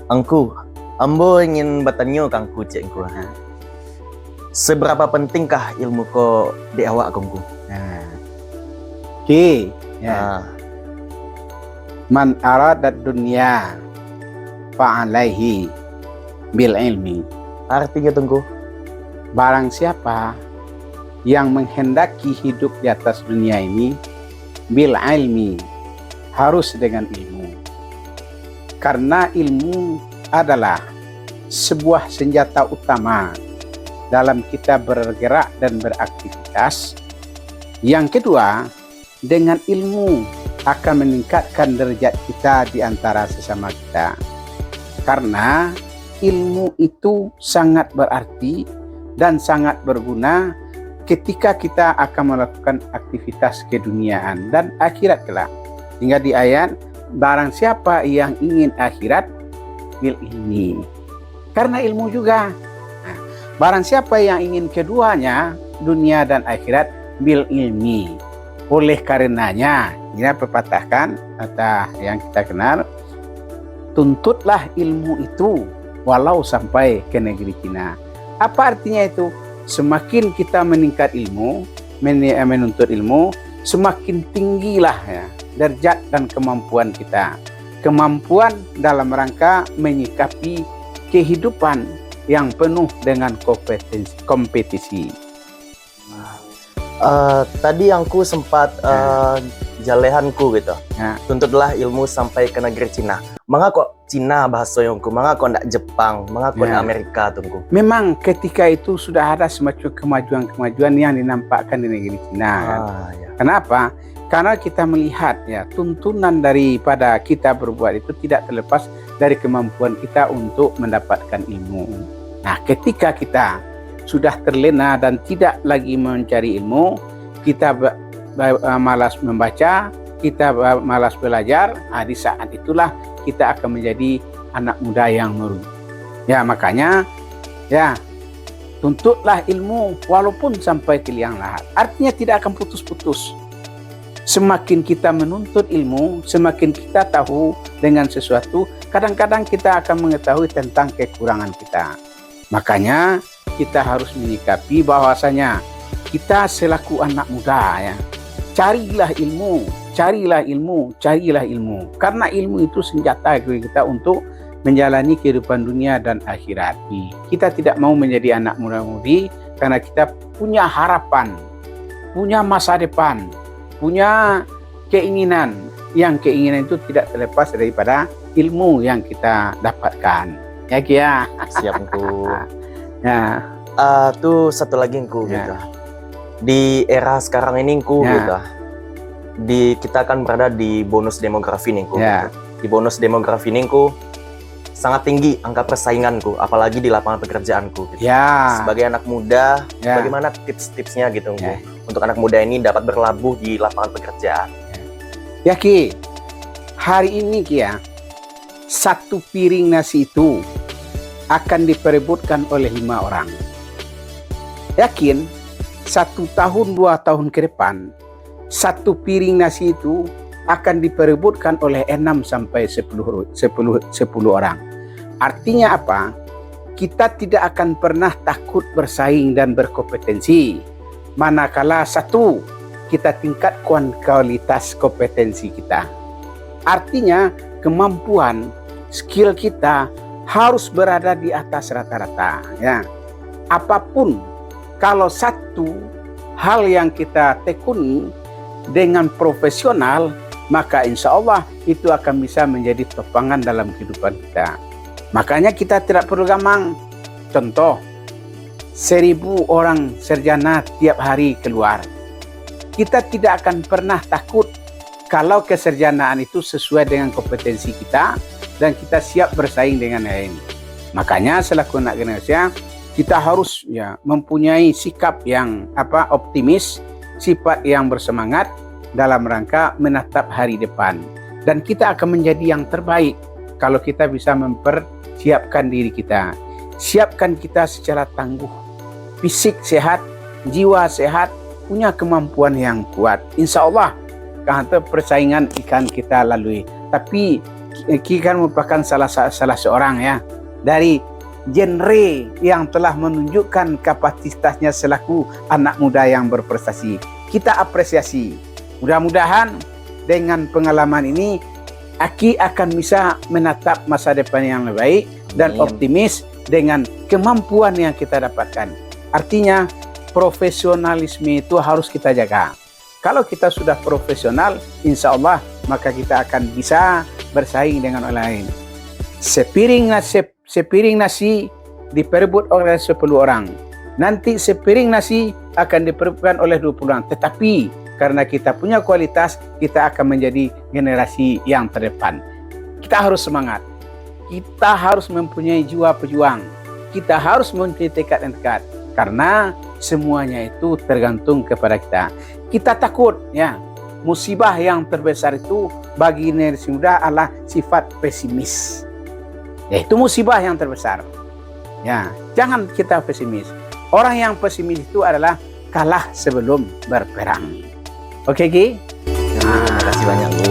Angku, ambo ingin bertanya kangku cekku. Seberapa pentingkah ilmu ko di awak kangku? Oke, ya. Man aradat dunia fa'alaihi bil ilmi. Artinya tunggu. Barang siapa yang menghendaki hidup di atas dunia ini bil ilmi, harus dengan ilmu. Karena ilmu adalah sebuah senjata utama dalam kita bergerak dan beraktivitas. Yang kedua, dengan ilmu akan meningkatkan derajat kita di antara sesama kita. Karena ilmu itu sangat berarti dan sangat berguna ketika kita akan melakukan aktivitas keduniaan dan akhirat kelak. Hingga di ayat, barang siapa yang ingin akhirat bil ilmi. Karena ilmu juga. Nah, barang siapa yang ingin keduanya, dunia dan akhirat, bil ilmi. Oleh karenanya, ini pepatahkan atau yang kita kenal, tuntutlah ilmu itu walau sampai ke negeri Cina. Apa artinya itu? Semakin kita meningkat ilmu, menuntut ilmu, semakin tinggilah ya derajat dan kemampuan kita. Kemampuan dalam rangka menyikapi kehidupan yang penuh dengan kompetisi. Tadi angku sempat jalehanku gitu. Tuntutlah ilmu sampai ke negeri Cina. Mengapa kok Cina bahasa yongku? Mengapa kok ndak Jepang? Mengapa kok ndak Amerika tunggu? Memang ketika itu sudah ada semacam kemajuan-kemajuan yang dinampakkan di negeri Cina. Kenapa? Karena kita melihat ya tuntunan daripada kita berbuat itu tidak terlepas dari kemampuan kita untuk mendapatkan ilmu. Nah, ketika kita sudah terlena dan tidak lagi mencari ilmu, kita malas membaca, kita malas belajar. Nah, di saat itulah kita akan menjadi anak muda yang meru. Ya, makanya ya tuntutlah ilmu walaupun sampai ke liang lahat. Artinya tidak akan putus-putus. Semakin kita menuntut ilmu, semakin kita tahu dengan sesuatu, kadang-kadang kita akan mengetahui tentang kekurangan kita. Makanya kita harus menyikapi bahwasanya kita selaku anak muda ya, carilah ilmu, carilah ilmu, carilah ilmu. Karena ilmu itu senjata kita untuk menjalani kehidupan dunia dan akhirat. Kita tidak mau menjadi anak muda-mudi karena kita punya harapan, punya masa depan, punya keinginan. Yang keinginan itu tidak terlepas daripada ilmu yang kita dapatkan. Ya Kia. Siap ku. Ya. Tuh satu lagi ku gitu. Di era sekarang ini ku gitu. Kita akan berada di bonus demografi nih ku. Gitu. Di bonus demografi ini ku sangat tinggi angka persainganku, apalagi di lapangan pekerjaanku. Gitu. Sebagai anak muda, bagaimana tips-tipsnya gitu ku, untuk anak muda ini dapat berlabuh di lapangan pekerjaan? Ya Ki, hari ini Ki ya, satu piring nasi itu akan diperebutkan oleh 5 orang. Yakin 1 tahun 2 tahun ke depan satu piring nasi itu akan diperebutkan oleh 6 sampai 10 orang. Artinya apa? Kita tidak akan pernah takut bersaing dan berkompetensi. Manakala satu, kita tingkatkan kualitas kompetensi kita. Artinya kemampuan, skill kita harus berada di atas rata-rata. Ya. Apapun, kalau satu hal yang kita tekuni dengan profesional, maka insya Allah itu akan bisa menjadi topangan dalam kehidupan kita. Makanya kita tidak perlu gampang. Contoh, 1000 orang sarjana tiap hari keluar. Kita tidak akan pernah takut kalau keserjanaan itu sesuai dengan kompetensi kita dan kita siap bersaing dengan lain. Makanya selaku anak Indonesia, kita harus ya mempunyai sikap yang optimis, sifat yang bersemangat dalam rangka menatap hari depan. Dan kita akan menjadi yang terbaik kalau kita bisa mempersiapkan diri kita. Siapkan kita secara tangguh, fisik sehat, jiwa sehat, punya kemampuan yang kuat. Insya Allah, karena persaingan akan kita lalui. Tapi Ki kan merupakan salah seorang ya dari genre yang telah menunjukkan kapasitasnya selaku anak muda yang berprestasi. Kita apresiasi. Mudah-mudahan dengan pengalaman ini Aki akan bisa menatap masa depan yang lebih baik dan optimis dengan kemampuan yang kita dapatkan. Artinya profesionalisme itu harus kita jaga. Kalau kita sudah profesional, insya Allah maka kita akan bisa bersaing dengan orang lain. Sepiring nasi diperebut oleh 10 orang. Nanti sepiring nasi akan diperebutkan oleh 20 orang. Tetapi karena kita punya kualitas, kita akan menjadi generasi yang terdepan. Kita harus semangat. Kita harus mempunyai jiwa pejuang. Kita harus mempunyai tekad yang tekat. Karena semuanya itu tergantung kepada kita. Kita takut ya. Musibah yang terbesar itu bagi generasi muda adalah sifat pesimis. Yaitu musibah yang terbesar. Ya, jangan kita pesimis. Orang yang pesimis itu adalah kalah sebelum berperang. Oke, Ki? Terima kasih banyak, Bu.